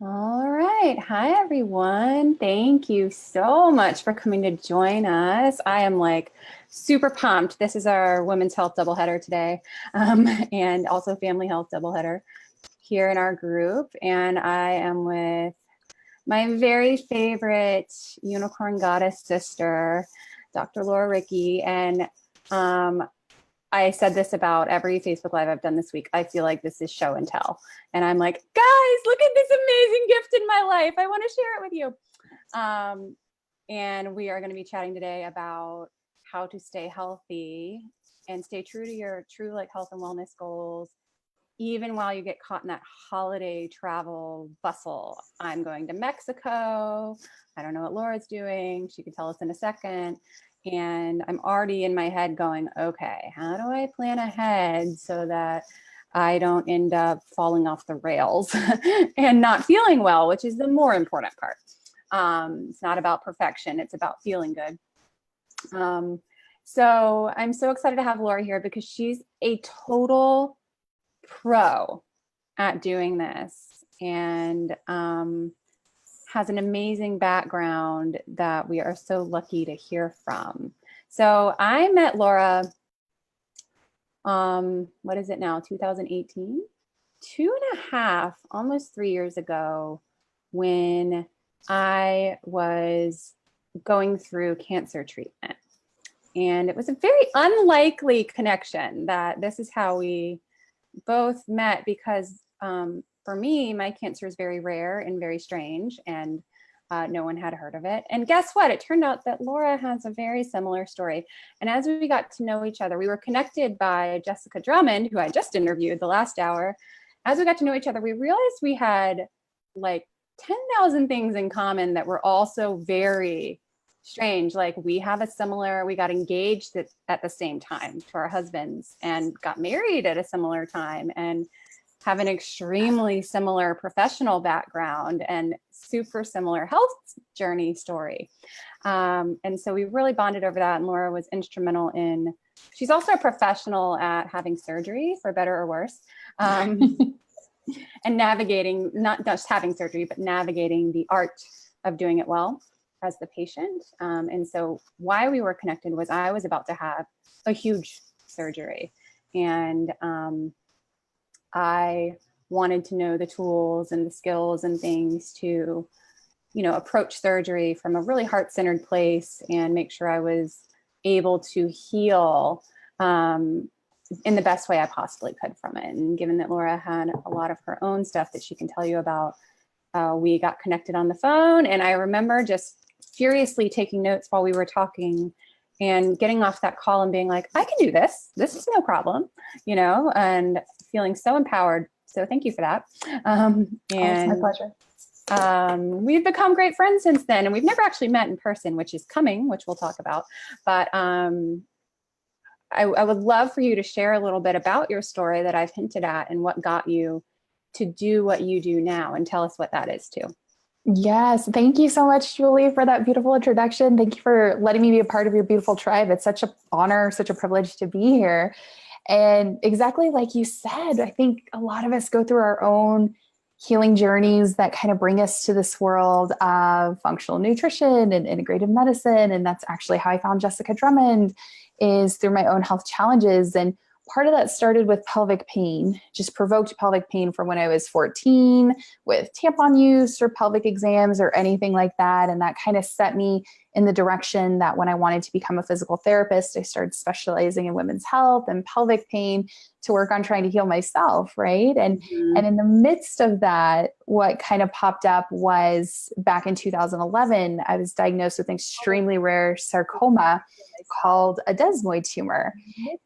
All right. Hi, everyone. Thank you so much for coming to join us. I am like super pumped. This is our women's health doubleheader today, and also family health doubleheader here in our group. And I am with my very favorite unicorn goddess sister, Dr. Laura Ricci. And I said this about every Facebook Live I've done this week. I feel like this is show and tell. And I'm like, guys, look at this amazing gift in my life. I want to share it with you. And we are going to be chatting today about how to stay healthy and stay true to your true like health and wellness goals, even while you get caught in that holiday travel bustle. I'm going to Mexico. I don't know what Laura's doing. She could tell us in a second. And I'm already in my head going, okay, how do I plan ahead so that I don't end up falling off the rails and not feeling well, which is the more important part. It's not about perfection. It's about feeling good. So I'm so excited to have Laura here because she's a total pro at doing this and has an amazing background that we are so lucky to hear from. So I met Laura, what is it now, 2018? 2.5, almost 3 years ago, when I was going through cancer treatment. And it was a very unlikely connection that this is how we both met because for me, my cancer is very rare and very strange, and no one had heard of it. And guess what? It turned out that Laura has a very similar story. And as we got to know each other, we were connected by Jessica Drummond, who I just interviewed the last hour. As we got to know each other, we realized we had like 10,000 things in common that were also very strange. Like we got engaged at the same time to our husbands and got married at a similar time and have an extremely similar professional background and super similar health journey story. And so we really bonded over that. And Laura was instrumental she's also a professional at having surgery, for better or worse. And navigating, not just having surgery, but navigating the art of doing it well as the patient. And so why we were connected was I was about to have a huge surgery. And I wanted to know the tools and the skills and things to, approach surgery from a really heart-centered place and make sure I was able to heal in the best way I possibly could from it. And given that Laura had a lot of her own stuff that she can tell you about, we got connected on the phone. And I remember just furiously taking notes while we were talking and getting off that call and being like, I can do this. This is no problem, and feeling so empowered. So thank you for that. It's my pleasure. We've become great friends since then, and we've never actually met in person, which is coming, which we'll talk about. But I would love for you to share a little bit about your story that I've hinted at and what got you to do what you do now, and tell us what that is too. Yes. Thank you so much, Julie, for that beautiful introduction. Thank you for letting me be a part of your beautiful tribe. It's such an honor, such a privilege to be here. And exactly like you said, I think a lot of us go through our own healing journeys that kind of bring us to this world of functional nutrition and integrative medicine. And that's actually how I found Jessica Drummond, is through my own health challenges. And part of that started with pelvic pain, just provoked pelvic pain from when I was 14 with tampon use or pelvic exams or anything like that. And that kind of set me in the direction that when I wanted to become a physical therapist, I started specializing in women's health and pelvic pain to work on trying to heal myself, right? And in the midst of that, what kind of popped up was back in 2011, I was diagnosed with an extremely rare sarcoma called a desmoid tumor.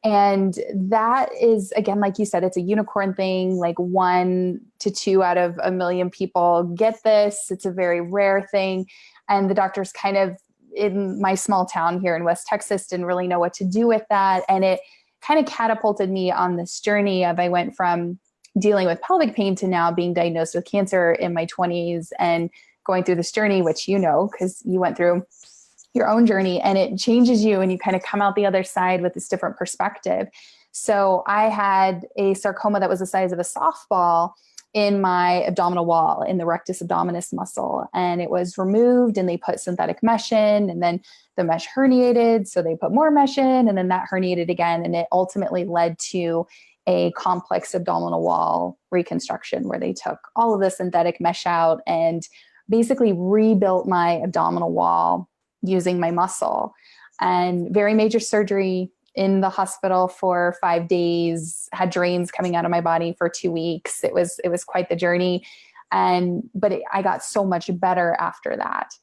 And that is, again, like you said, it's a unicorn thing, like 1 to 2 out of a million people get this. It's a very rare thing. And the doctors kind of in my small town here in West Texas didn't really know what to do with that. And it kind of catapulted me on this journey of, I went from dealing with pelvic pain to now being diagnosed with cancer in my 20s and going through this journey, which because you went through your own journey, and it changes you and you kind of come out the other side with this different perspective. So I had a sarcoma that was the size of a softball in my abdominal wall, in the rectus abdominis muscle. And it was removed and they put synthetic mesh in, and then the mesh herniated. So they put more mesh in, and then that herniated again. And it ultimately led to a complex abdominal wall reconstruction where they took all of the synthetic mesh out and basically rebuilt my abdominal wall using my muscle. And very major surgery, in the hospital for 5 days, had drains coming out of my body for 2 weeks. It was quite the journey. I got so much better after that,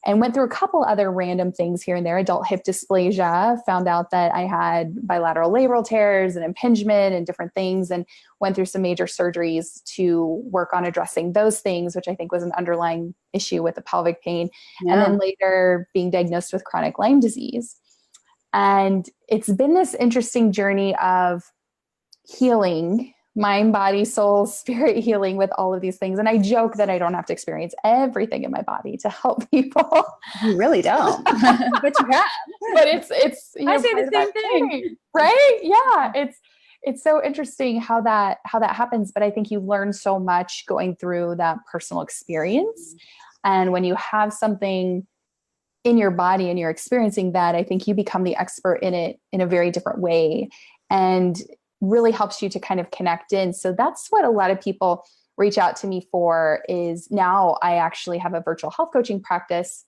and went through a couple other random things here and there. Adult hip dysplasia, found out that I had bilateral labral tears and impingement and different things, and went through some major surgeries to work on addressing those things, which I think was an underlying issue with the pelvic pain. Yeah. And then later being diagnosed with chronic Lyme disease. And it's been this interesting journey of healing, mind, body, soul, spirit healing with all of these things. And I joke that I don't have to experience everything in my body to help people. You really don't, but you have. But it's I say the same thing, right? Yeah, it's so interesting how that happens. But I think you learn so much going through that personal experience, and when you have something in your body and you're experiencing that, I think you become the expert in it in a very different way, and really helps you to kind of connect in. So that's what a lot of people reach out to me for. Is now I actually have a virtual health coaching practice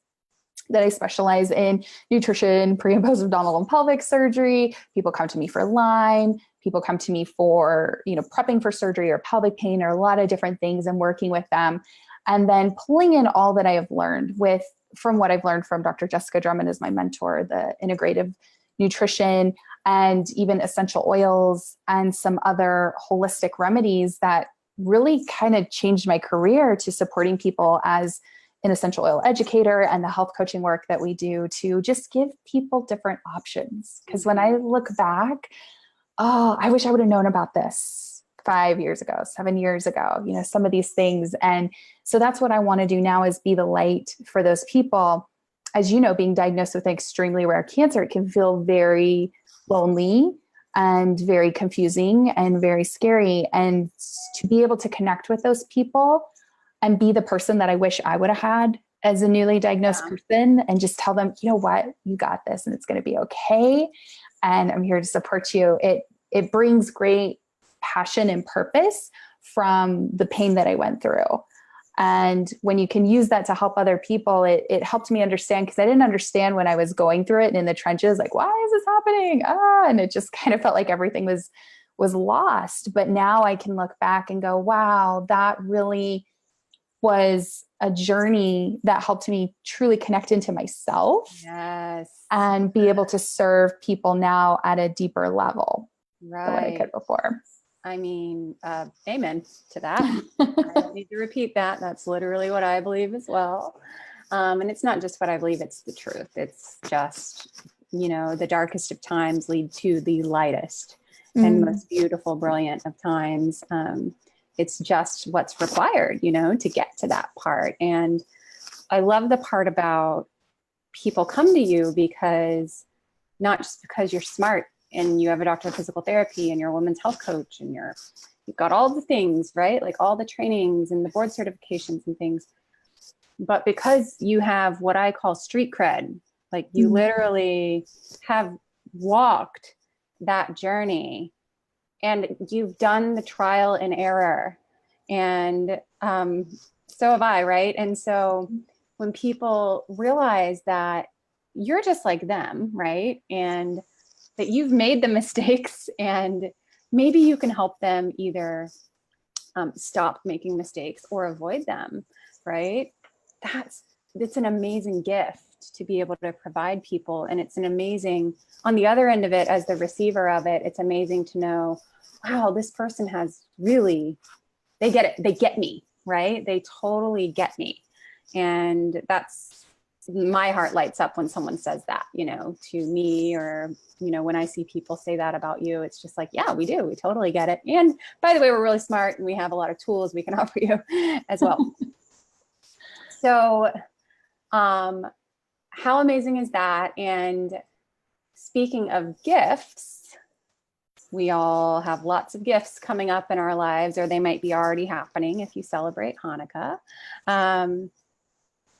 that I specialize in nutrition, pre and post abdominal and pelvic surgery. People come to me for Lyme. People come to me for, prepping for surgery or pelvic pain, or a lot of different things, and working with them. And then pulling in all that I have learned from what I've learned from Dr. Jessica Drummond as my mentor, the integrative nutrition and even essential oils and some other holistic remedies that really kind of changed my career to supporting people as an essential oil educator, and the health coaching work that we do to just give people different options. Because when I look back, I wish I would have known about this 5 years ago, 7 years ago, some of these things. And so that's what I want to do now, is be the light for those people. As you know, being diagnosed with an extremely rare cancer, it can feel very lonely and very confusing and very scary. And to be able to connect with those people and be the person that I wish I would have had as a newly diagnosed person, and just tell them, you know what, you got this and it's going to be okay. And I'm here to support you. It brings great passion and purpose from the pain that I went through. And when you can use that to help other people, it helped me understand, because I didn't understand when I was going through it and in the trenches, like, why is this happening? And it just kind of felt like everything was lost. But now I can look back and go, wow, that really was a journey that helped me truly connect into myself. Yes. And be able to serve people now at a deeper level than what I could before. I mean, amen to that. I don't need to repeat that. That's literally what I believe as well. And it's not just what I believe, it's the truth. It's just, the darkest of times lead to the lightest and most beautiful, brilliant of times. It's just what's required, to get to that part. And I love the part about people come to you because, not just because you're smart and you have a doctor of physical therapy and you're a women's health coach and you've got all the things, right? Like all the trainings and the board certifications and things, but because you have what I call street cred, like you literally have walked that journey and you've done the trial and error. And so have I, right? And so when people realize that you're just like them, right? And that you've made the mistakes, and maybe you can help them either stop making mistakes or avoid them, right? It's an amazing gift to be able to provide people. And it's an amazing, on the other end of it, as the receiver of it, it's amazing to know, wow, this person has really, they get it. They get me, right? They totally get me. And that's, my heart lights up when someone says that, to me, or, when I see people say that about you, it's just like, yeah, we do. We totally get it. And by the way, we're really smart and we have a lot of tools we can offer you as well. So, how amazing is that? And speaking of gifts, We all have lots of gifts coming up in our lives, or they might be already happening if you celebrate Hanukkah. Um,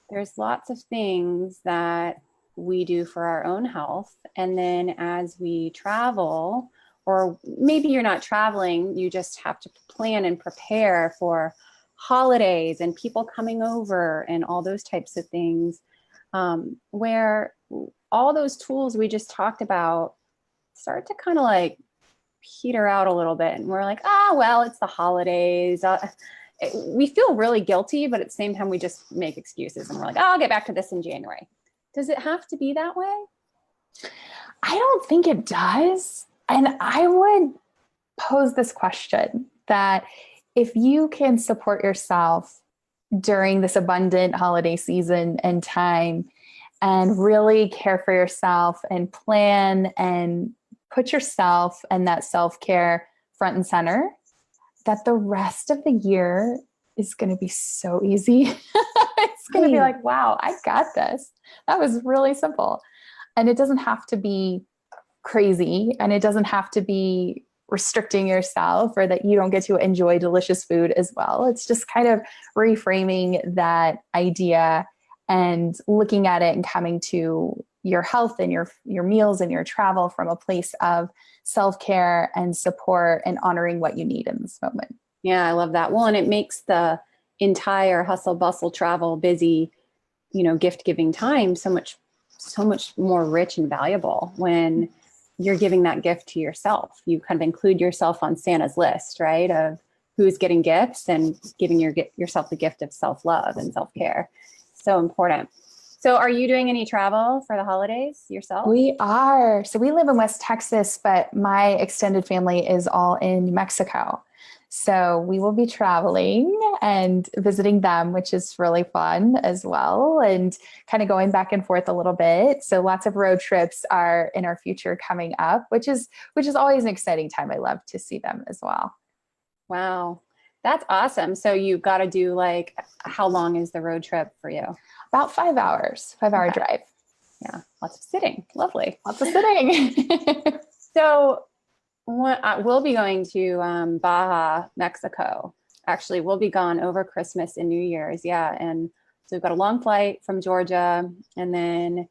there's lots of things that we do for our own health. And then as we travel, or maybe you're not traveling, you just have to plan and prepare for holidays and people coming over and all those types of things, where all those tools we just talked about start to kind of like peter out a little bit. And we're like, ah, well, it's the holidays. We feel really guilty, but at the same time, we just make excuses and we're like, oh, I'll get back to this in January. Does it have to be that way? I don't think it does. And I would pose this question that if you can support yourself during this abundant holiday season and time and really care for yourself and plan and put yourself and that self-care front and center, that the rest of the year is going to be so easy. It's going to be like, wow, I got this. That was really simple. And it doesn't have to be crazy, and it doesn't have to be restricting yourself or that you don't get to enjoy delicious food as well. It's just kind of reframing that idea and looking at it and coming to your health and your meals and your travel from a place of self-care and support and honoring what you need in this moment. Yeah, I love that. Well, and it makes the entire hustle bustle travel busy, gift giving time so much more rich and valuable when you're giving that gift to yourself. You kind of include yourself on Santa's list, right? Of who's getting gifts and giving yourself the gift of self-love and self-care. So important. So are you doing any travel for the holidays yourself? We are. So we live in West Texas, but my extended family is all in New Mexico. So we will be traveling and visiting them, which is really fun as well, and kind of going back and forth a little bit. So lots of road trips are in our future coming up, which is always an exciting time. I love to see them as well. Wow. That's awesome. So you've got to do how long is the road trip for you? About 5 hours, 5-hour drive. Yeah. Lots of sitting. Lovely. Lots of sitting. So we'll be going to Baja, Mexico. Actually, we'll be gone over Christmas and New Year's. Yeah. And so we've got a long flight from Georgia, and then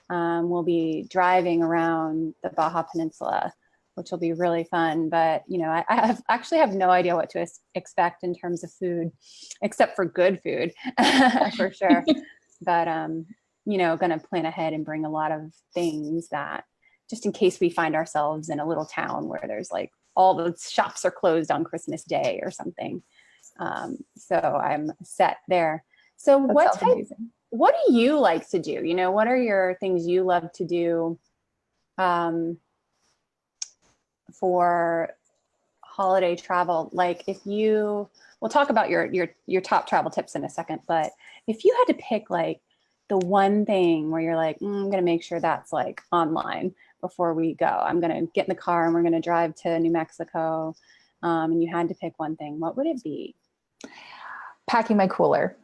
we'll be driving around the Baja Peninsula, which will be really fun. But, I actually have no idea what to expect in terms of food, except for good food, for sure. But, going to plan ahead and bring a lot of things that just in case we find ourselves in a little town where there's all the shops are closed on Christmas Day or something. So I'm set there. So what do you like to do? What are your things you love to do for holiday travel? We'll talk about your top travel tips in a second, but if you had to pick the one thing where you're I'm going to make sure that's online before we go, I'm going to get in the car and we're going to drive to New Mexico, and you had to pick one thing, what would it be? Packing my cooler.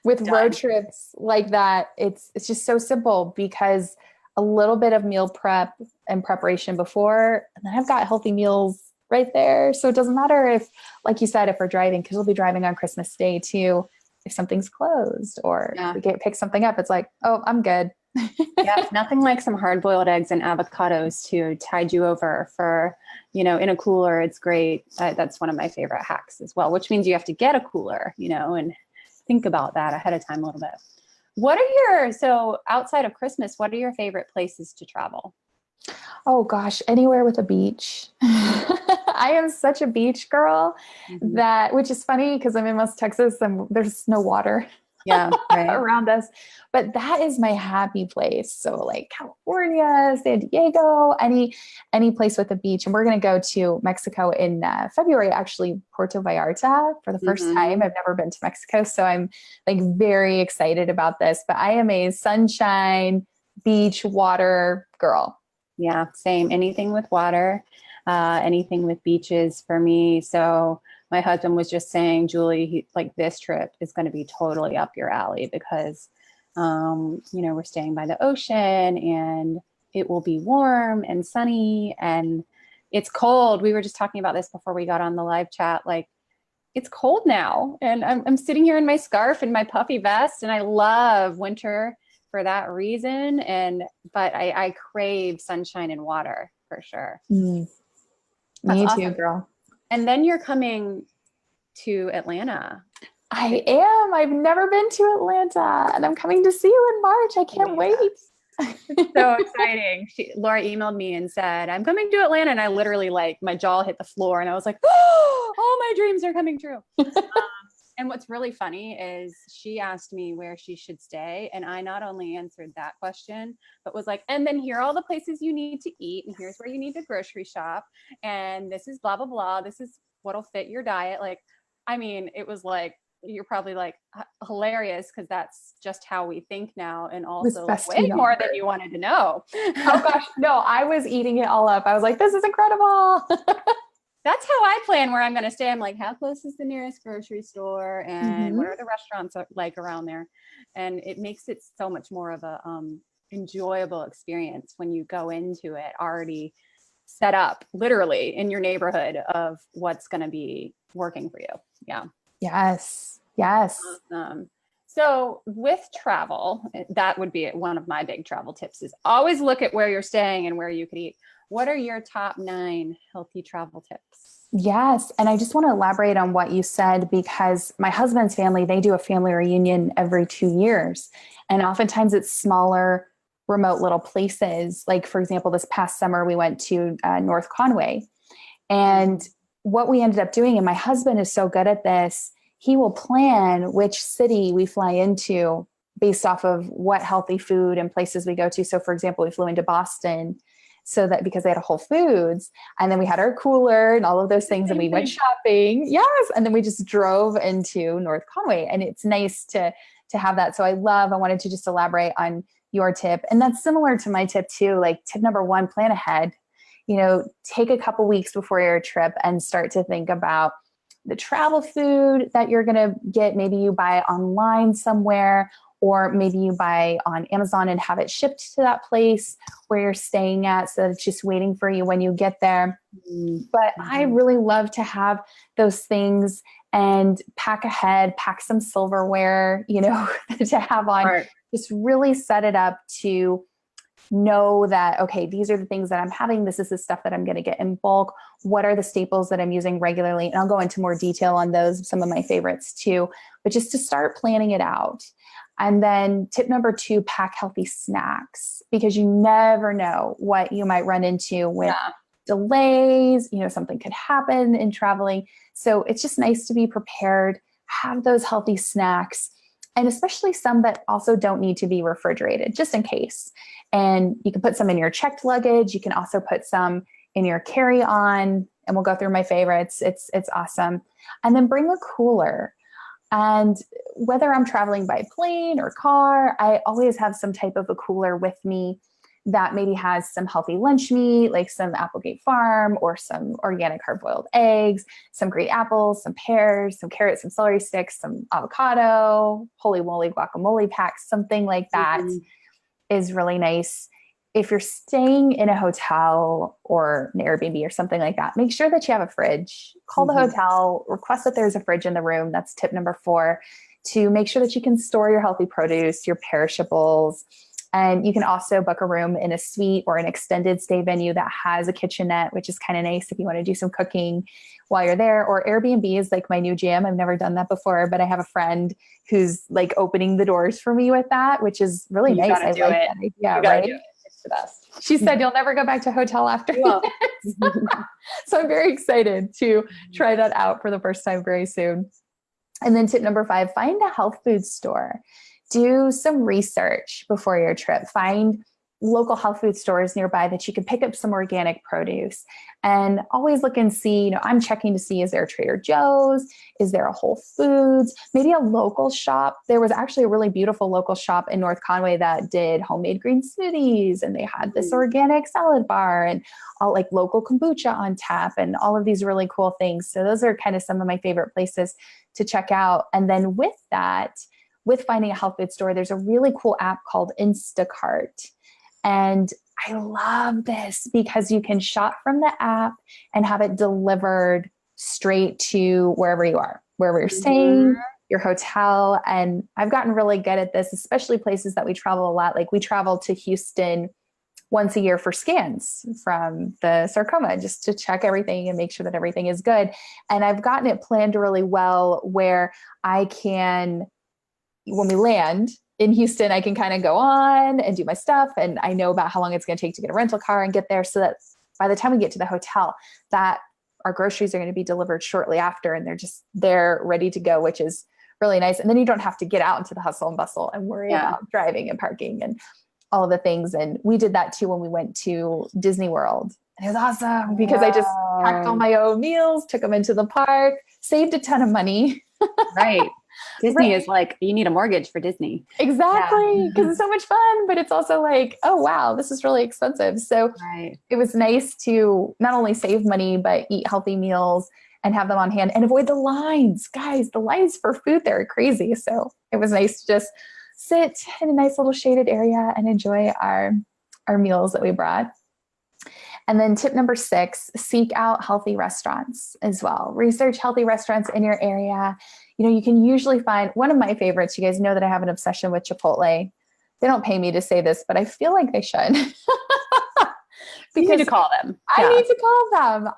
With road trips like that, it's just so simple because a little bit of meal prep and preparation before, and then I've got healthy meals right there. So it doesn't matter if, like you said, if we're driving, because we'll be driving on Christmas Day too, if something's closed or we pick something up, it's oh, I'm good. Yeah, nothing like some hard-boiled eggs and avocados to tide you over for, in a cooler. It's great. That's one of my favorite hacks as well, which means you have to get a cooler, and think about that ahead of time a little bit. So outside of Christmas, what are your favorite places to travel? Oh gosh, anywhere with a beach. I am such a beach girl which is funny because I'm in West Texas and there's no water around us, but that is my happy place. So California, San Diego, any place with a beach. And we're going to go to Mexico in February, actually, Puerto Vallarta for the first time. I've never been to Mexico. So I'm very excited about this, but I am a sunshine, beach, water girl. Yeah, same. Anything with water, anything with beaches for me. So my husband was just saying, Julie, this trip is going to be totally up your alley because, we're staying by the ocean and it will be warm and sunny and it's cold. We were just talking about this before we got on the live chat. Like, it's cold now, and I'm sitting here in my scarf and my puffy vest, and I love winter for that reason. But I crave sunshine and water for sure. Mm, That's me too, awesome. girl. And then you're coming to Atlanta. I am. I've never been to Atlanta, and I'm coming to see you in March. I can't wait. So exciting. Laura emailed me and said, I'm coming to Atlanta. And I literally, like, my jaw hit the floor and I was like, oh, all my dreams are coming true. And what's really funny is she asked me where she should stay. And I not only answered that question, but was like, and then here are all the places you need to eat. And here's where you need to grocery shop. And this is blah, blah, blah. This is what'll fit your diet. Like, I mean, it was like, you're probably like hilarious because that's just how we think now, and also like way more than you wanted to know. Oh gosh, no, I was eating it all up. I was like, this is incredible. That's how I plan where I'm going to stay. I'm like, how close is the nearest grocery store, and what are the restaurants like around there? And it makes it so much more of a enjoyable experience when you go into it already set up literally in your neighborhood of what's going to be working for you. Yeah. Yes. Yes. Awesome. So with travel, that would be one of my big travel tips is always look at where you're staying and where you could eat. What are your top 9 healthy travel tips? Yes. And I just want to elaborate on what you said, because my husband's family, they do a family reunion every 2 years. And oftentimes it's smaller, remote little places. Like, for example, this past summer, we went to North Conway. And what we ended up doing, and my husband is so good at this, he will plan which city we fly into based off of what healthy food and places we go to. So for example, we flew into Boston so that because they had a Whole Foods, and then we had our cooler and all of those things, and we went shopping. Yes. And then we just drove into North Conway, and it's nice to have that. So I wanted to just elaborate on your tip. And that's similar to my tip too. Like, tip number 1, plan ahead. Take a couple weeks before your trip and start to think about the travel food that you're going to get. Maybe you buy online somewhere, or maybe you buy on Amazon and have it shipped to that place where you're staying at, so that it's just waiting for you when you get there. But I really love to have those things and pack ahead, pack some silverware, to have on. Right. Just really set it up to know that, okay, these are the things that I'm having. This is the stuff that I'm going to get in bulk. What are the staples that I'm using regularly? And I'll go into more detail on those, some of my favorites too, but just to start planning it out. And then tip number 2, pack healthy snacks, because you never know what you might run into with delays. Something could happen in traveling. So it's just nice to be prepared, have those healthy snacks, and especially some that also don't need to be refrigerated, just in case. And you can put some in your checked luggage. You can also put some in your carry-on, and we'll go through my favorites. It's awesome. And then bring a cooler. And whether I'm traveling by plane or car, I always have some type of a cooler with me that maybe has some healthy lunch meat, like some Applegate Farm, or some organic hard-boiled eggs, some great apples, some pears, some carrots, some celery sticks, some avocado, holy moly guacamole packs, something like that is really nice. If you're staying in a hotel or an Airbnb or something like that, make sure that you have a fridge. Call the hotel, request that there's a fridge in the room. That's tip number 4, to make sure that you can store your healthy produce, your perishables. And you can also book a room in a suite or an extended stay venue that has a kitchenette, which is kind of nice if you want to do some cooking while you're there. Or Airbnb is like my new jam. I've never done that before, but I have a friend who's like opening the doors for me with that, which is really nice. I like that idea, right? It's the best. She said you'll never go back to a hotel after this. So I'm very excited to try that out for the first time very soon. And then tip number 5, find a health food store. Do some research before your trip. Find local health food stores nearby that you can pick up some organic produce, and always look and see, I'm checking to see, is there a Trader Joe's? Is there a Whole Foods? Maybe a local shop. There was actually a really beautiful local shop in North Conway that did homemade green smoothies, and they had this organic salad bar and all like local kombucha on tap and all of these really cool things. So those are kind of some of my favorite places to check out. And then with that, with finding a health food store, there's a really cool app called Instacart. And I love this because you can shop from the app and have it delivered straight to wherever you're Mhm. staying, your hotel. And I've gotten really good at this, especially places that we travel a lot. Like we travel to Houston once a year for scans from the sarcoma, just to check everything and make sure that everything is good. And I've gotten it planned really well where I can, when we land in Houston, I can kind of go on and do my stuff. And I know about how long it's going to take to get a rental car and get there, so that by the time we get to the hotel, that our groceries are going to be delivered shortly after, and they're just there ready to go, which is really nice. And then you don't have to get out into the hustle and bustle and worry Yeah. about driving and parking and all of the things. And we did that too when we went to Disney World. And it was awesome because I just packed all Oh, my own meals, took them into the park, saved a ton of money. right. Disney Right. is like, you need a mortgage for Disney. Yeah. Exactly. Because it's so much fun, but it's also like, oh, wow, this is really expensive. So Right. it was nice to not only save money, but eat healthy meals and have them on hand and avoid the lines. Guys, the lines for food there are crazy. So it was nice to just sit in a nice little shaded area and enjoy our meals that we brought. And then tip number 6, seek out healthy restaurants as well. Research healthy restaurants in your area. You know, you can usually find one of my favorites. You guys know that I have an obsession with Chipotle. They don't pay me to say this, but I feel like they should. You need Because to call them. I Yeah. need to call them.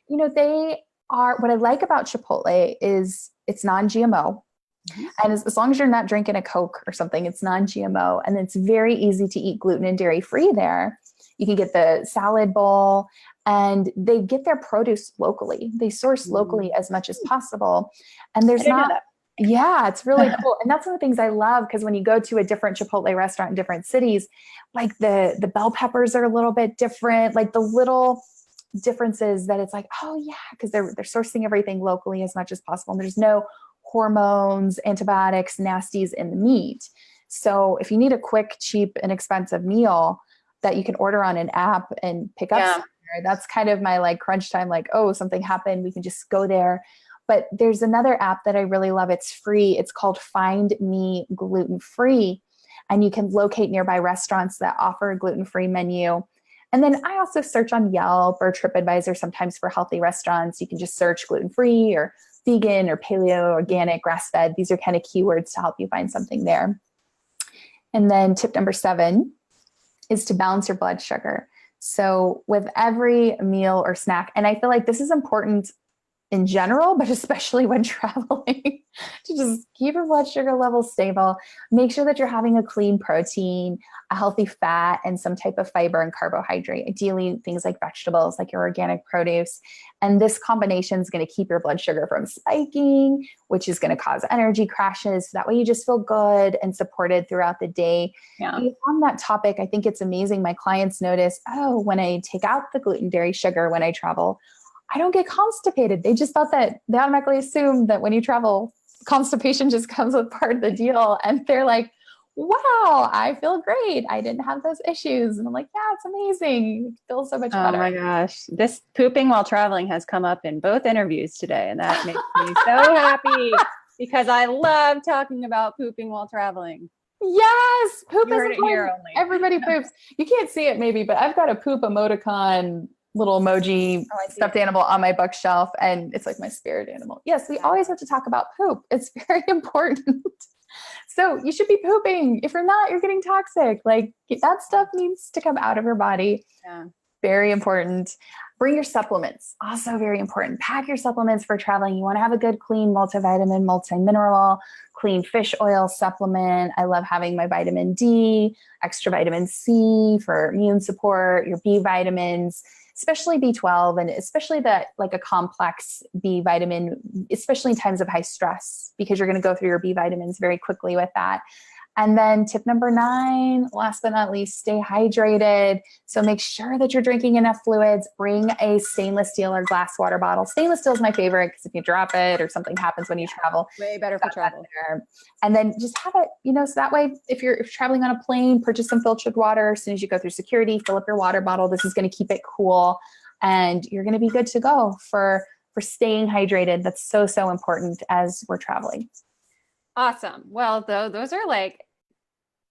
Mhm. They are, what I like about Chipotle is it's non-GMO. Mhm. And as long as you're not drinking a Coke or something, it's non-GMO. And it's very easy to eat gluten and dairy free there. You can get the salad bowl, and they get their produce locally. They source locally as much as possible. And I there's didn't know not, that. yeah, it's really cool. And that's one of the things I love, because when you go to a different Chipotle restaurant in different cities, like the bell peppers are a little bit different, like the little differences that it's like, oh yeah, because they're sourcing everything locally as much as possible. And there's no hormones, antibiotics, nasties in the meat. So if you need a quick, cheap, and expensive meal that you can order on an app and pick up Yeah. somewhere, that's kind of my like crunch time, like, oh, something happened, we can just go there. But there's another app that I really love. It's free. It's called Find Me Gluten Free. And you can locate nearby restaurants that offer a gluten-free menu. And then I also search on Yelp or TripAdvisor sometimes for healthy restaurants. You can just search gluten-free or vegan or paleo, organic, grass-fed. These are kind of keywords to help you find something there. And then tip number 7 is to balance your blood sugar. So with every meal or snack, and I feel like this is important in general, but especially when traveling, to just keep your blood sugar levels stable. Make sure that you're having a clean protein, a healthy fat, and some type of fiber and carbohydrate, ideally things like vegetables, like your organic produce. And this combination is going to keep your blood sugar from spiking, which is going to cause energy crashes. So that way you just feel good and supported throughout the day. Yeah. And on that topic, I think it's amazing. My clients notice, oh, when I take out the gluten, dairy, sugar when I travel, I don't get constipated. They just thought that, they automatically assumed that when you travel, constipation just comes with part of the deal. And they're like, wow, I feel great. I didn't have those issues. And I'm like, yeah, it's amazing. You feel so much Oh better. my gosh. This pooping while traveling has come up in both interviews today. And that makes me so happy because I love talking about pooping while traveling. Yes, poop You is heard it here important. only. Everybody poops. You can't see it maybe, but I've got a poop emoticon little emoji Oh, I see stuffed it. animal on my bookshelf, and it's like my spirit animal. Yes, we always have to talk about poop. It's very important. So you should be pooping. If you're not, you're getting toxic. Like that stuff needs to come out of your body. Yeah. Very important. Bring your supplements. Also very important. Pack your supplements for traveling. You want to have a good, clean multivitamin, multi-mineral, clean fish oil supplement. I love having my vitamin D, extra vitamin C for immune support, your B vitamins, especially B12, and especially that like a complex B vitamin, especially in times of high stress, because you're going to go through your B vitamins very quickly with that. And then tip number 9, last but not least, stay hydrated. So make sure that you're drinking enough fluids. Bring a stainless steel or glass water bottle. Stainless steel is my favorite because if you drop it or something happens when you travel, Way better for travel. and then just have it, so that way, if you're traveling on a plane, purchase some filtered water. As soon as you go through security, fill up your water bottle. This is going to keep it cool, and you're going to be good to go for staying hydrated. That's so, so important as we're traveling. Awesome. Well, though, those are like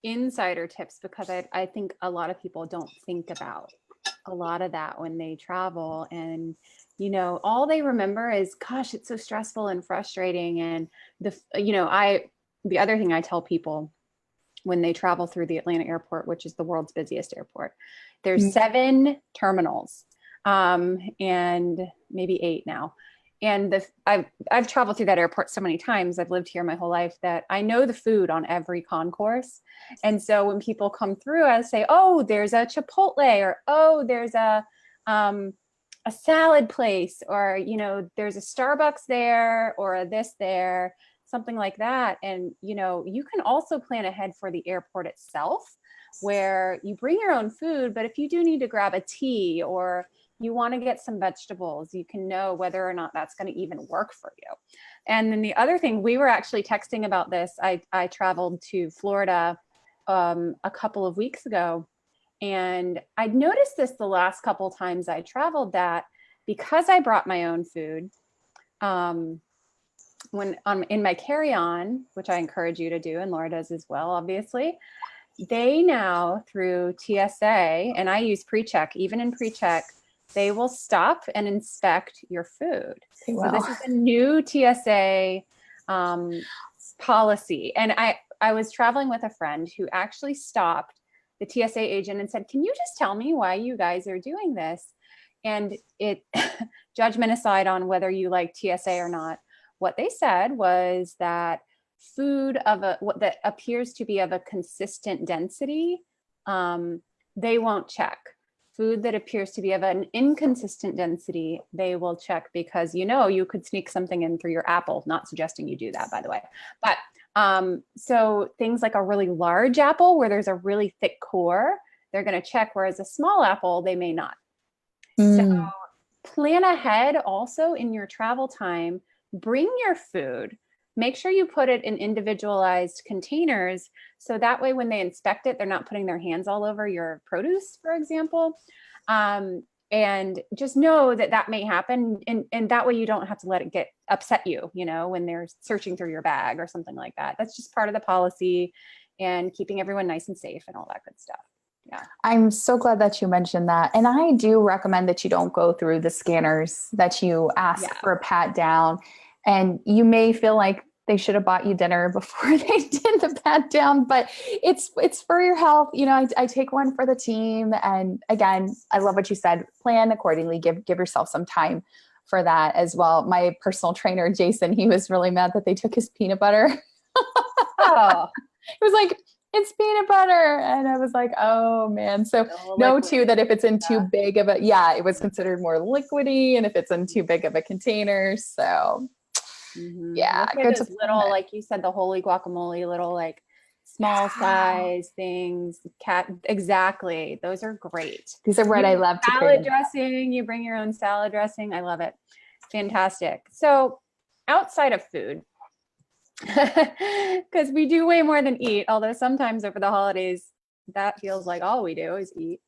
insider tips, because I think a lot of people don't think about a lot of that when they travel. And, all they remember is, gosh, it's so stressful and frustrating. And the other thing I tell people when they travel through the Atlanta airport, which is the world's busiest airport, there's 7 terminals, and maybe 8 now. And I've traveled through that airport so many times. I've lived here my whole life that I know the food on every concourse. And so when people come through, I say, oh, there's a Chipotle, or, oh, there's a salad place, or, there's a Starbucks there, or a this there, something like that. And, you can also plan ahead for the airport itself, where you bring your own food, but if you do need to grab a tea, or you want to get some vegetables, you can know whether or not that's going to even work for you. And then the other thing, we were actually texting about this. I traveled to Florida a couple of weeks ago, and I'd noticed this the last couple of times I traveled, that because I brought my own food, when in my carry-on, which I encourage you to do, and Laura does as well, obviously, they now, through TSA, and I use pre-check, even in pre-check, they will stop and inspect your food. Wow. So this is a new TSA policy. And I was traveling with a friend who actually stopped the TSA agent and said, can you just tell me why you guys are doing this? And it, judgment aside on whether you like TSA or not, what they said was that food that appears to be of a consistent density, they won't check. Food that appears to be of an inconsistent density, they will check, because you could sneak something in through your apple. Not suggesting you do that, by the way. But so things like a really large apple where there's a really thick core, they're going to check, whereas a small apple, they may not. So plan ahead also in your travel time. Bring your food. Make sure you put it in individualized containers, so that way when they inspect it, they're not putting their hands all over your produce, for example. And just know that may happen, and that way you don't have to let it upset you, when they're searching through your bag or something like that. That's just part of the policy, and keeping everyone nice and safe and all that good stuff. Yeah. I'm so glad that you mentioned that. And I do recommend that you don't go through the scanners, that you ask for a pat down. And you may feel like they should have bought you dinner before they did the pat down, but it's for your health. I take one for the team. And again, I love what you said, plan accordingly, give yourself some time for that as well. My personal trainer, Jason, he was really mad that they took his peanut butter. Oh. It was like, it's peanut butter. And I was like, oh man. So know too, that if it's in too big of it was considered more liquidy. And if it's in too big of a container, so yeah. Good those little, like you said, the holy guacamole, little like small size things. Exactly. Those are great. These are what I love to salad dressing. You bring your own salad dressing. I love it. Fantastic. So outside of food, because we do way more than eat, although sometimes over the holidays that feels like all we do is eat.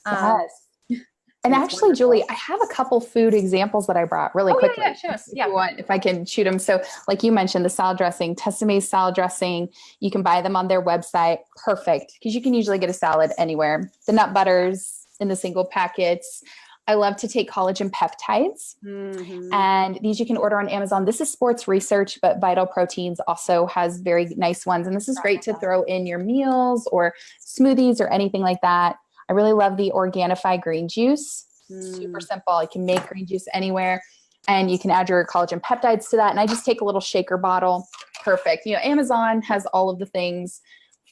Yes. And actually, wonderful. Julie, I have a couple food examples that I brought really quickly. If I can shoot them. So like you mentioned, the salad dressing, Tessemae's salad dressing, you can buy them on their website. Perfect. Because you can usually get a salad anywhere. The nut butters in the single packets. I love to take collagen peptides, and these you can order on Amazon. This is sports research, but Vital Proteins also has very nice ones. And this is great to throw in your meals or smoothies or anything like that. I really love the Organifi green juice. Super simple. You can make green juice anywhere, and you can add your collagen peptides to that. And I just take a little shaker bottle. Perfect. Amazon has all of the things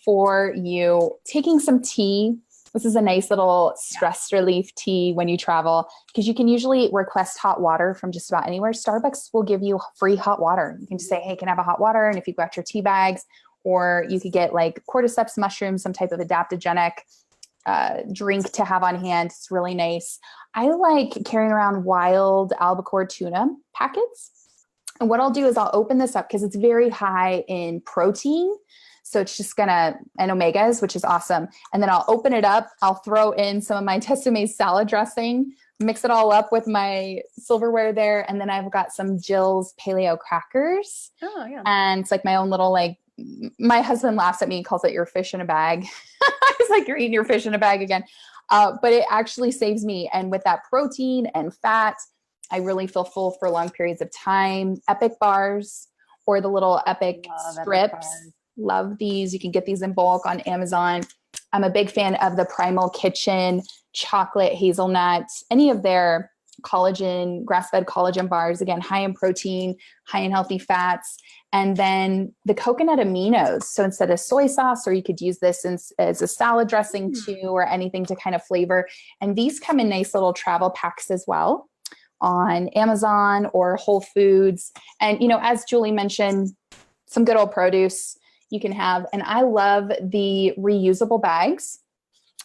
for you. Taking some tea. This is a nice little stress relief tea when you travel, because you can usually request hot water from just about anywhere. Starbucks will give you free hot water. You can just say, hey, can I have a hot water? And if you've got your tea bags, or you could get like cordyceps mushrooms, some type of adaptogenic drink to have on hand. It's really nice. I like carrying around wild albacore tuna packets. And what I'll do is I'll open this up because it's very high in protein. So it's just and omegas, which is awesome. And then I'll open it up. I'll throw in some of my Tessemae's salad dressing, mix it all up with my silverware there. And then I've got some Jill's paleo crackers. Oh yeah. And it's like my own little, like, my husband laughs at me and calls it your fish in a bag. It's like you're eating your fish in a bag again. But it actually saves me. And with that protein and fat, I really feel full for long periods of time. Epic bars or the little Epic strips. Love these. You can get these in bulk on Amazon. I'm a big fan of the Primal Kitchen chocolate hazelnut, any of their collagen, grass-fed collagen bars, again, high in protein, high in healthy fats, and then the coconut aminos. So instead of soy sauce, or you could use this as a salad dressing too, or anything to kind of flavor. And these come in nice little travel packs as well on Amazon or Whole Foods. And, you know, as Julie mentioned, some good old produce you can have. And I love the reusable bags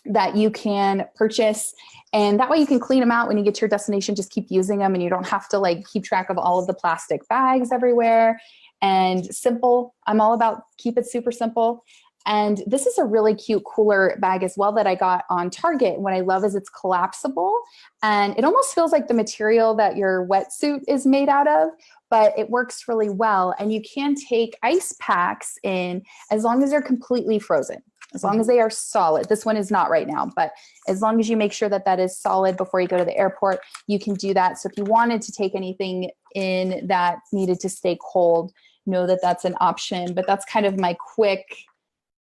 that you can purchase. And that way you can clean them out when you get to your destination, just keep using them, and you don't have to like keep track of all of the plastic bags everywhere. And simple. I'm all about keep it super simple. And this is a really cute cooler bag as well that I got on Target. What I love is it's collapsible, and it almost feels like the material that your wetsuit is made out of, but it works really well. And you can take ice packs in as long as they're completely frozen, as long as they are solid. This one is not right now, but as long as you make sure that that is solid before you go to the airport, you can do that. So if you wanted to take anything in that needed to stay cold, know that that's an option. But that's kind of my quick.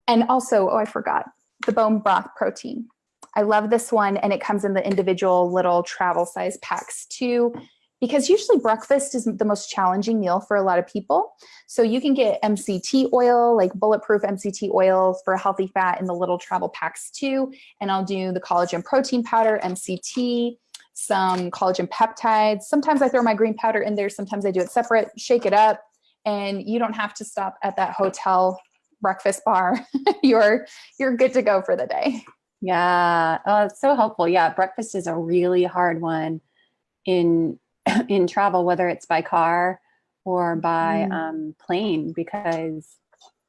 And also, oh, I forgot the bone broth protein. I love this one. And it comes in the individual little travel size packs too, because usually breakfast is the most challenging meal for a lot of people. So you can get MCT oil, like bulletproof MCT oils for healthy fat in the little travel packs too. And I'll do the collagen protein powder, MCT, some collagen peptides. Sometimes I throw my green powder in there. Sometimes I do it separate, shake it up, and you don't have to stop at that hotel breakfast bar. You're good to go for the day. Yeah. Oh, it's so helpful. Yeah. Breakfast is a really hard one in travel, whether it's by car or by plane, because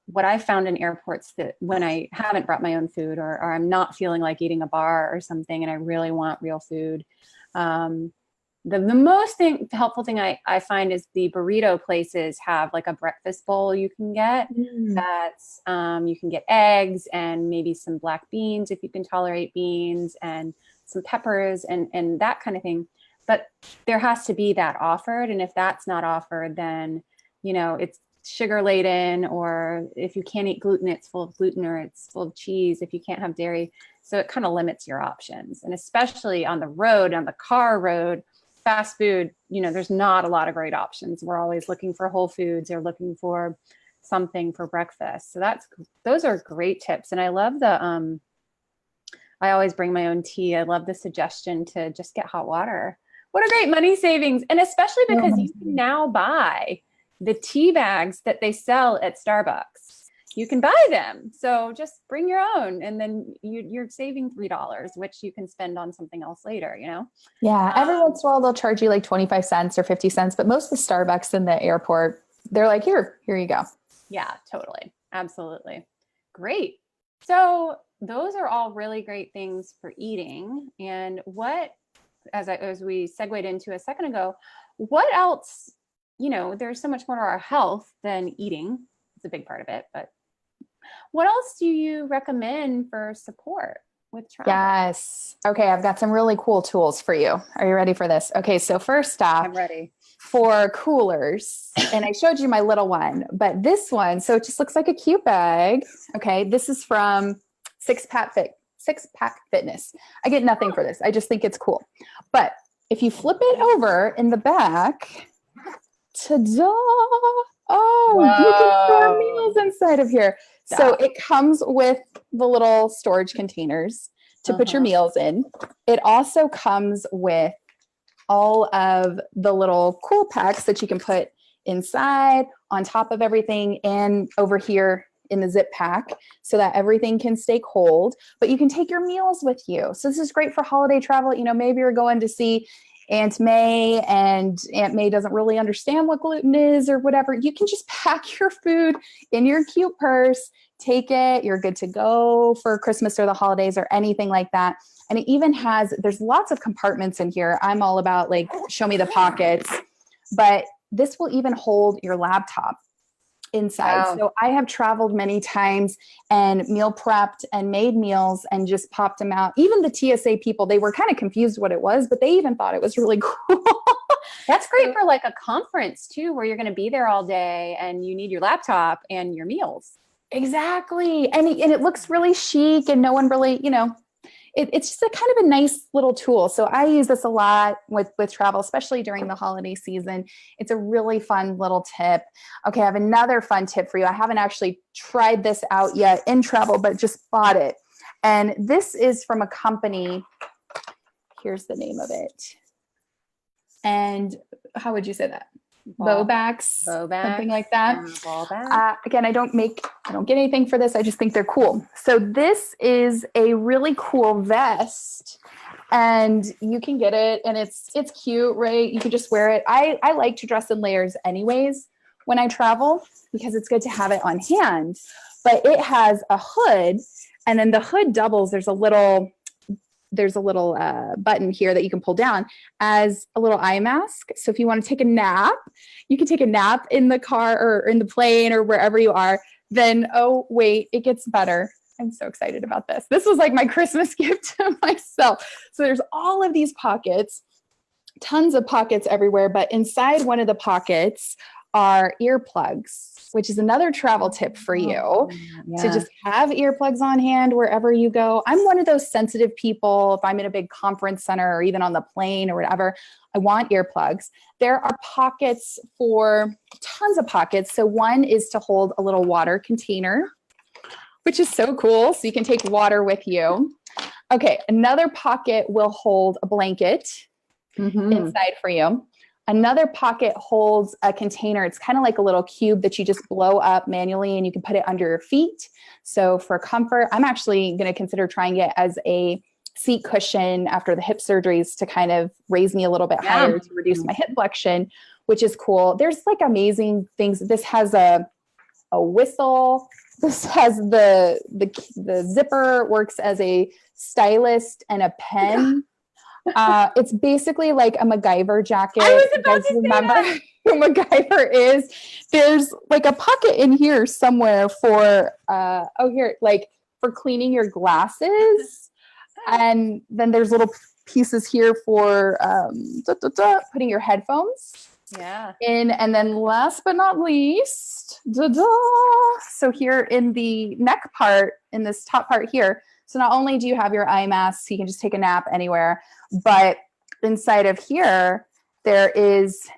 what I found in airports, that when I haven't brought my own food, or I'm not feeling like eating a bar or something, and I really want real food, the most helpful thing I find is the burrito places have like a breakfast bowl you can get. That's you can get eggs and maybe some black beans if you can tolerate beans, and some peppers and that kind of thing. But there has to be that offered. And if that's not offered, then, you know, it's sugar laden, or if you can't eat gluten, it's full of gluten, or it's full of cheese if you can't have dairy. So it kind of limits your options. And especially on the road, on the car road, fast food, you know, there's not a lot of great options. We're always looking for Whole Foods or looking for something for breakfast. So those are great tips. And I love I always bring my own tea. I love the suggestion to just get hot water. What a great money savings. And especially because you can now buy the tea bags that they sell at Starbucks. You can buy them. So just bring your own, and then you're saving $3, which you can spend on something else later, you know? Yeah. Every once in a while, they'll charge you like 25 cents or 50 cents, but most of the Starbucks in the airport, they're like, here you go. Yeah, totally. Absolutely. Great. So those are all really great things for eating. And as we segued into a second ago, what else, you know, there's so much more to our health than eating. It's a big part of it, but what else do you recommend for support with travel? Yes. Okay. I've got some really cool tools for you. Are you ready for this? Okay. So first off, I'm ready. For coolers, and I showed you my little one, but this one, so it just looks like a cute bag. Okay. This is from Six Pack Fitness. I get nothing for this. I just think it's cool. But if you flip it over in the back, ta-da! Oh, Whoa. you can store meals inside of here. Yeah. So it comes with the little storage containers to put your meals in. It also comes with all of the little cool packs that you can put inside, on top of everything, and over here in the zip pack, so that everything can stay cold, but you can take your meals with you. So this is great for holiday travel. You know, maybe you're going to see Aunt May, and Aunt May doesn't really understand what gluten is or whatever, you can just pack your food in your cute purse, take it, you're good to go for Christmas or the holidays or anything like that. And it even has, there's lots of compartments in here. I'm all about like, show me the pockets, but this will even hold your laptop inside. Wow. So I have traveled many times and meal prepped and made meals and just popped them out. Even the TSA people, they were kind of confused what it was, but they even thought it was really cool. That's great for like a conference too, where you're going to be there all day and you need your laptop and your meals. Exactly. And it looks really chic and no one really, it's just a kind of a nice little tool. So I use this a lot with travel, especially during the holiday season. It's a really fun little tip. Okay, I have another fun tip for you. I haven't actually tried this out yet in travel, but just bought it. And this is from a company. Here's the name of it. And how would you say that? Bowbacks, something like that. Again, I don't get anything for this. I just think they're cool. So this is a really cool vest and you can get it and it's cute, right? You can just wear it. I like to dress in layers anyways when I travel because it's good to have it on hand, but it has a hood and then the hood doubles. There's a little button here that you can pull down as a little eye mask. So if you want to take a nap, you can take a nap in the car or in the plane or wherever you are. Then, oh, wait, it gets better. I'm so excited about this. This was like my Christmas gift to myself. So there's all of these pockets, tons of pockets everywhere, but inside one of the pockets are earplugs, which is another travel tip for you to just have earplugs on hand wherever you go. I'm one of those sensitive people. If I'm in a big conference center or even on the plane or whatever, I want earplugs. There are pockets tons of pockets. So one is to hold a little water container, which is so cool. So you can take water with you. Okay, another pocket will hold a blanket inside for you. Another pocket holds a container. It's kind of like a little cube that you just blow up manually and you can put it under your feet. So for comfort, I'm actually going to consider trying it as a seat cushion after the hip surgeries to kind of raise me a little bit higher to reduce my hip flexion, which is cool. There's like amazing things. This has a whistle. This has the zipper, works as a stylus and a pen. It's basically like a MacGyver jacket. I was about to remember say that. who MacGyver is. There's like a pocket in here somewhere for like for cleaning your glasses. And then there's little pieces here for putting your headphones in. And then last but not least, so here in the neck part, in this top part here, so not only do you have your eye mask, you can just take a nap anywhere, but inside of here, there is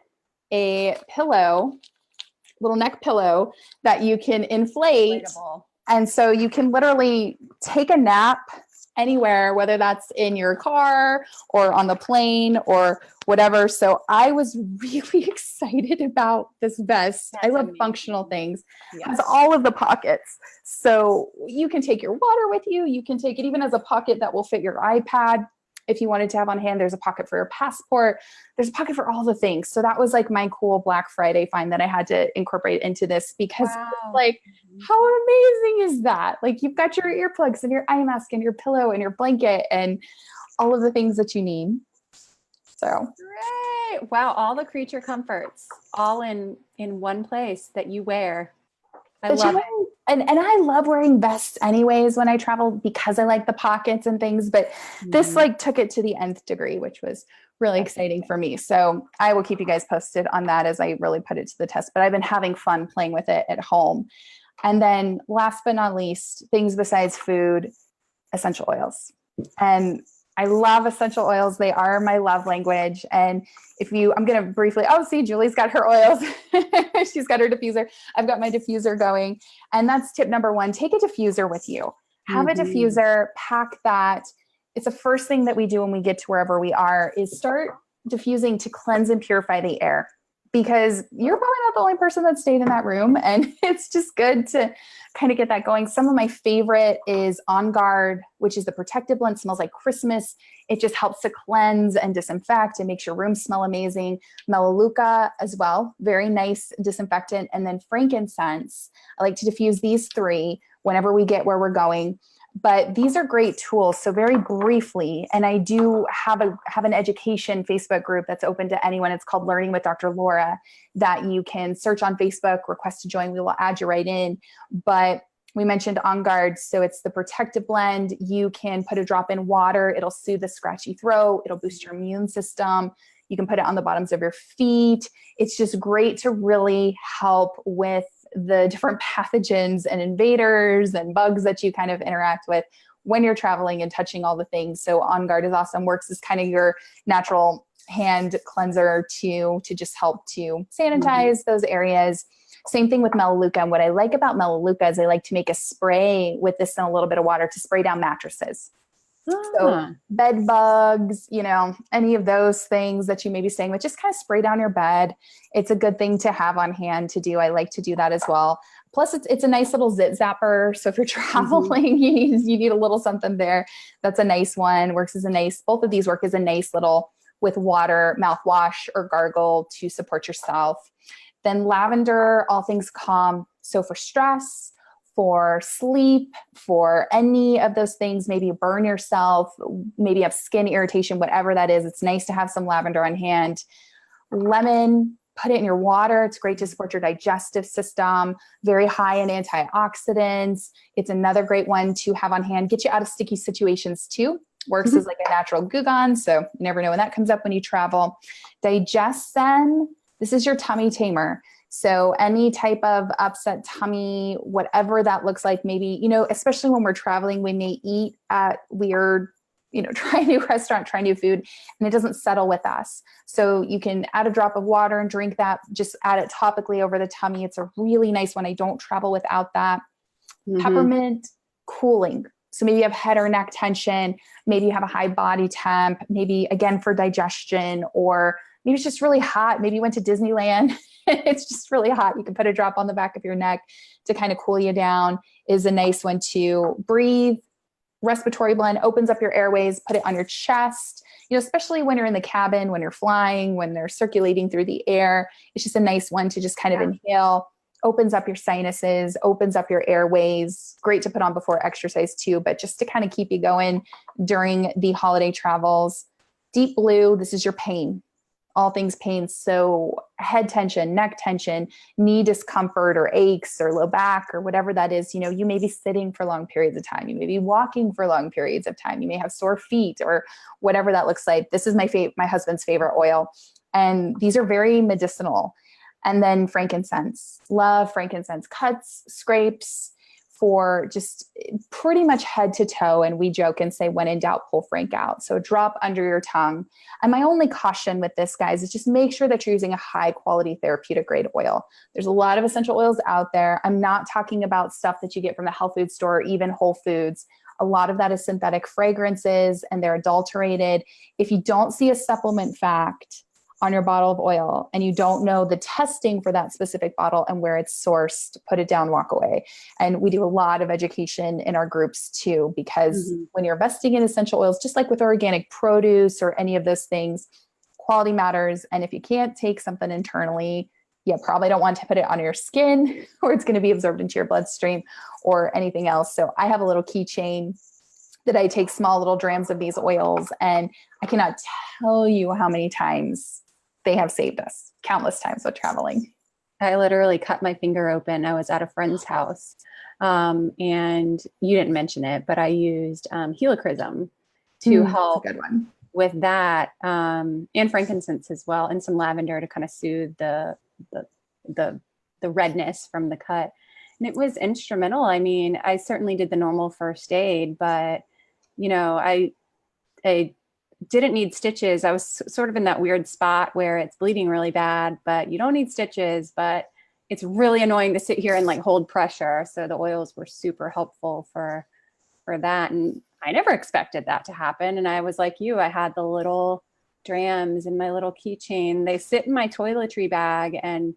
a pillow, little neck pillow that you can inflate. Inflatable. And so you can literally take a nap anywhere, whether that's in your car or on the plane or whatever. So I was really excited about this vest. I love functional things. It has all of the pockets. So you can take your water with you. You can take it even as a pocket that will fit your iPad. If you wanted to have on hand, there's a pocket for your passport. There's a pocket for all the things. So that was like my cool Black Friday find that I had to incorporate into this because like, how amazing is that? Like you've got your earplugs and your eye mask and your pillow and your blanket and all of the things that you need. So great. Wow. All the creature comforts all in one place that you wear. I love it. And I love wearing vests anyways when I travel because I like the pockets and things, but this like took it to the nth degree, which was really exciting for me. So I will keep you guys posted on that as I really put it to the test, but I've been having fun playing with it at home. And then last but not least, things besides food, essential oils. And I love essential oils. They are my love language. And I'm going to briefly, see, Julie's got her oils. She's got her diffuser. I've got my diffuser going. And that's tip number one. Take a diffuser with you. Have a diffuser, pack that. It's the first thing that we do when we get to wherever we are is start diffusing to cleanse and purify the air. because you're probably not the only person that stayed in that room. And it's just good to kind of get that going. Some of my favorite is On Guard, which is the protective blend, smells like Christmas. It just helps to cleanse and disinfect and makes your room smell amazing. Melaleuca as well, very nice disinfectant. And then frankincense. I like to diffuse these three whenever we get where we're going. But these are great tools. So very briefly, and I do have an education Facebook group that's open to anyone. It's called Learning with Dr. Laura, that you can search on Facebook, request to join. We will add you right in. But we mentioned On Guard. So it's the protective blend. You can put a drop in water. It'll soothe the scratchy throat. It'll boost your immune system. You can put it on the bottoms of your feet. It's just great to really help with the different pathogens and invaders and bugs that you kind of interact with when you're traveling and touching all the things. So On Guard is awesome. Works as kind of your natural hand cleanser to just help to sanitize those areas. Same thing with Melaleuca. And what I like about Melaleuca is I like to make a spray with this in a little bit of water to spray down mattresses. So bed bugs, any of those things that you may be staying with, just kind of spray down your bed. It's a good thing to have on hand to do. I like to do that as well. Plus it's a nice little zit zapper. So if you're traveling, you need a little something there. That's a nice one. Both of these work as a nice little with water, mouthwash or gargle to support yourself. Then lavender, all things calm. So for stress, for sleep, for any of those things, maybe you burn yourself, maybe you have skin irritation, whatever that is, it's nice to have some lavender on hand. Lemon, put it in your water. It's great to support your digestive system, very high in antioxidants. It's another great one to have on hand, get you out of sticky situations too. Works as like a natural Goo Gone, so you never know when that comes up when you travel. Digestion, this is your tummy tamer. So any type of upset tummy, whatever that looks like, maybe, especially when we're traveling, we may eat at weird, try a new restaurant, try new food, and it doesn't settle with us. So you can add a drop of water and drink that, just add it topically over the tummy. It's a really nice one. I don't travel without that. Peppermint, cooling. So maybe you have head or neck tension, maybe you have a high body temp, maybe again for digestion, or maybe it's just really hot. Maybe you went to Disneyland. It's just really hot. You can put a drop on the back of your neck to kind of cool you down. Is a nice one to breathe. Respiratory blend opens up your airways, put it on your chest, especially when you're in the cabin, when you're flying, when they're circulating through the air. It's just a nice one to just kind of inhale, opens up your sinuses, opens up your airways. Great to put on before exercise too, but just to kind of keep you going during the holiday travels. Deep Blue, this is your pain. All things pain. So head tension, neck tension, knee discomfort or aches or low back or whatever that is, you may be sitting for long periods of time. You may be walking for long periods of time. You may have sore feet or whatever that looks like. This is my husband's favorite oil. And these are very medicinal. And then frankincense, love frankincense, cuts, scrapes, for just pretty much head to toe. And we joke and say, when in doubt, pull Frank out. So drop under your tongue. And my only caution with this, guys, is just make sure that you're using a high quality therapeutic grade oil. There's a lot of essential oils out there. I'm not talking about stuff that you get from the health food store or even Whole Foods. A lot of that is synthetic fragrances and they're adulterated. If you don't see a supplement fact on your bottle of oil and you don't know the testing for that specific bottle and where it's sourced, put it down, walk away. And we do a lot of education in our groups too, because when you're investing in essential oils, just like with organic produce or any of those things, quality matters. And if you can't take something internally, you probably don't want to put it on your skin or it's going to be absorbed into your bloodstream or anything else. So I have a little keychain that I take small little drams of these oils, and I cannot tell you how many times they have saved us, countless times while traveling. I literally cut my finger open. I was at a friend's house, and you didn't mention it, but I used helichrysum to help with that, and frankincense as well, and some lavender to kind of soothe the redness from the cut. And it was instrumental. I mean, I certainly did the normal first aid, but I didn't need stitches. I was sort of in that weird spot where it's bleeding really bad, but you don't need stitches, but it's really annoying to sit here and like hold pressure. So the oils were super helpful for that. And I never expected that to happen. And I was like you, I had the little drams in my little keychain. They sit in my toiletry bag, and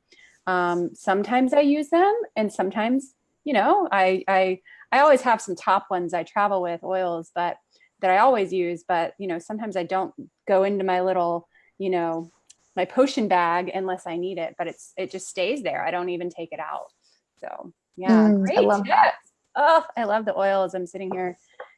sometimes I use them, and sometimes, I always have some top ones I travel with, oils, but that I always use. But sometimes I don't go into my little, my potion bag unless I need it. But it just stays there. I don't even take it out. So yeah, I great love that. tips. Oh, I love the oils. I'm sitting here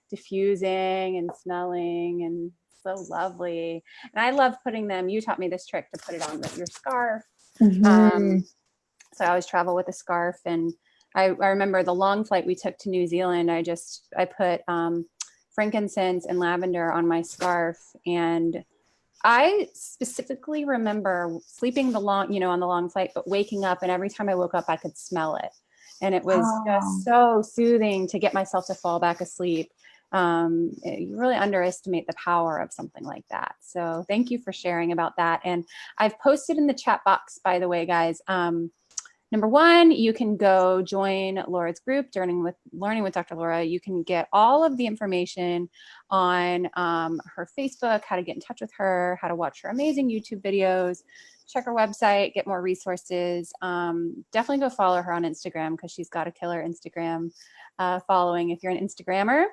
diffusing and smelling, and so lovely. And I love putting them. You taught me this trick to put it on your scarf. So I always travel with a scarf. And I remember the long flight we took to New Zealand. I put frankincense and lavender on my scarf. And I specifically remember sleeping on the long flight, but waking up, and every time I woke up, I could smell it. And it was just so soothing to get myself to fall back asleep. You really underestimate the power of something like that. So thank you for sharing about that. And I've posted in the chat box, by the way, guys, number one, you can go join Laura's group, Learning with Dr. Laura. You can get all of the information on her Facebook, how to get in touch with her, how to watch her amazing YouTube videos, check her website, get more resources. Definitely go follow her on Instagram, because she's got a killer Instagram following if you're an Instagrammer.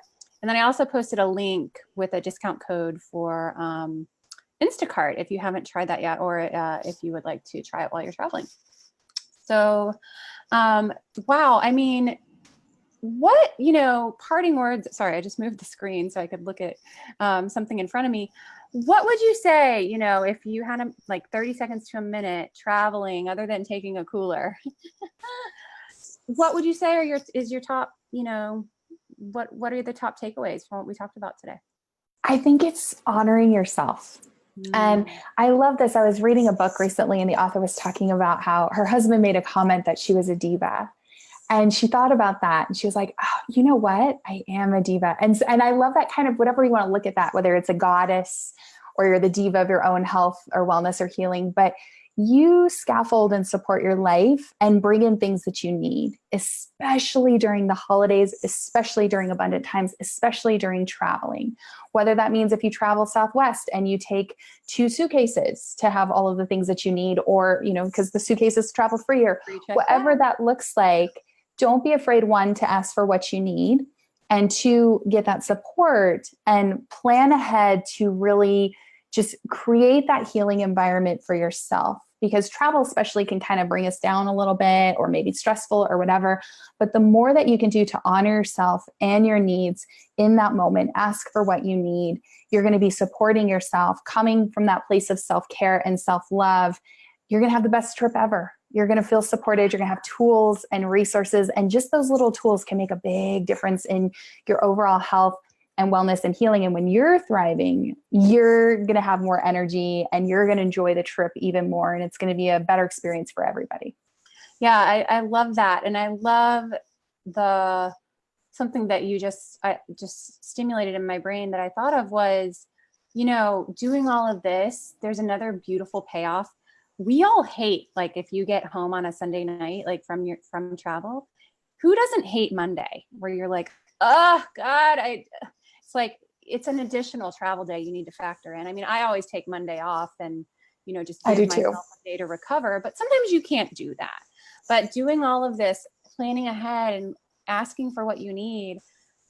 And then I also posted a link with a discount code for Instacart if you haven't tried that yet, or if you would like to try it while you're traveling. So, wow. I mean, what, parting words, sorry, I just moved the screen so I could look at something in front of me. What would you say, if you had like 30 seconds to a minute traveling, other than taking a cooler, what would you say is your top, what are the top takeaways from what we talked about today? I think it's honoring yourself. And I love this. I was reading a book recently, and the author was talking about how her husband made a comment that she was a diva. And she thought about that, and she was like, oh, you know what? I am a diva. And I love that kind of, whatever you want to look at that, whether it's a goddess or you're the diva of your own health or wellness or healing, but you scaffold and support your life and bring in things that you need, especially during the holidays, especially during abundant times, especially during traveling. Whether that means if you travel Southwest and you take 2 suitcases to have all of the things that you need, or, because the suitcases travel free, or whatever that looks like, don't be afraid, one, to ask for what you need, and 2, get that support and plan ahead to really just create that healing environment for yourself. Because travel especially can kind of bring us down a little bit, or maybe stressful or whatever. But the more that you can do to honor yourself and your needs in that moment, ask for what you need, you're going to be supporting yourself, coming from that place of self-care and self-love. You're going to have the best trip ever. You're going to feel supported. You're going to have tools and resources. And just those little tools can make a big difference in your overall health and wellness and healing. And when you're thriving, you're going to have more energy, and you're going to enjoy the trip even more. And it's going to be a better experience for everybody. Yeah, I love that. And I love something that you just stimulated in my brain that I thought of was, doing all of this, there's another beautiful payoff. We all hate, like, if you get home on a Sunday night, like from travel, who doesn't hate Monday, where you're like, oh God, it's like, it's an additional travel day you need to factor in. I mean, I always take Monday off and, just give myself a day to recover, but sometimes you can't do that. But doing all of this, planning ahead and asking for what you need,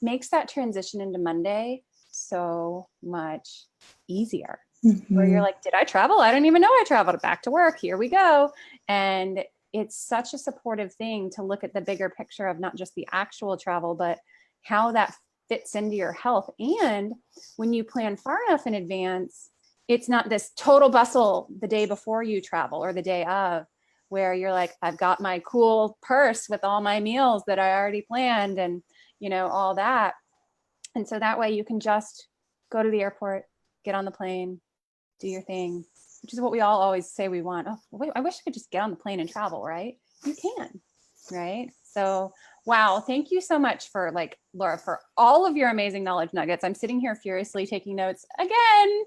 makes that transition into Monday so much easier. Where you're like, did I travel? I don't even know I traveled. Back to work. Here we go. And it's such a supportive thing to look at the bigger picture of not just the actual travel, but how that fits into your health. And when you plan far enough in advance, it's not this total bustle the day before you travel or the day of, where you're like, I've got my cool purse with all my meals that I already planned and, all that. And so that way you can just go to the airport, get on the plane, do your thing, which is what we all always say we want. Oh, wait, I wish I could just get on the plane and travel, right? You can, right? So, wow. Thank you so much for, Laura, for all of your amazing knowledge nuggets. I'm sitting here furiously taking notes again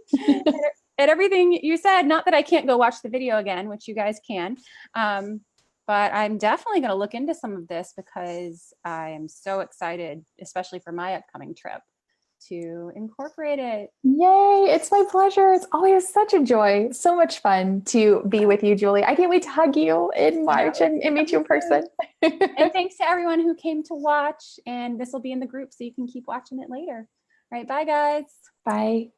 at everything you said. Not that I can't go watch the video again, which you guys can. But I'm definitely going to look into some of this, because I am so excited, especially for my upcoming trip, to incorporate it. Yay, it's my pleasure. It's always such a joy. So much fun to be with you, Julie. I can't wait to hug you in March and meet you in person. And thanks to everyone who came to watch. And this will be in the group so you can keep watching it later. All right, bye guys. Bye.